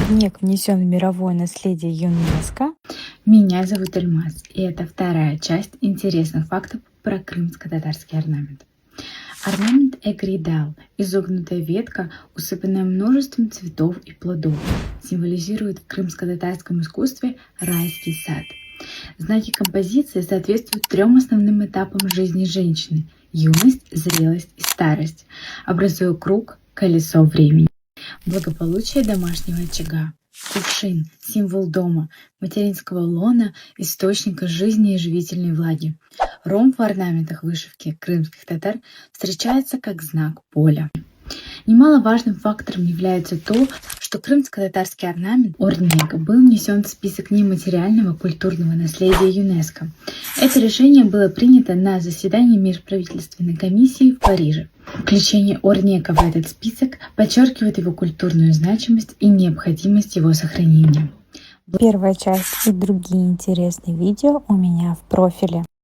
Орнек внесен в мировое наследие ЮНЕСКО. Меня зовут Альмаз, и это вторая часть интересных фактов про крымско-татарский орнамент. Орнамент эгридал, изогнутая ветка, усыпанная множеством цветов и плодов, символизирует в крымско-татарском искусстве райский сад. Знаки композиции соответствуют трем основным этапам жизни женщины – юность, зрелость и старость, образуя круг, колесо времени. Благополучие домашнего очага. Кувшин – символ дома, материнского лона, источника жизни и живительной влаги. Ромб в орнаментах вышивки крымских татар встречается как знак поля. Немаловажным фактором является то, что крымско-татарский орнамент орнек был внесен в список нематериального культурного наследия ЮНЕСКО. Это решение было принято на заседании межправительственной комиссии в Париже. Включение орнека в этот список подчеркивает его культурную значимость и необходимость его сохранения. Первая часть и другие интересные видео у меня в профиле.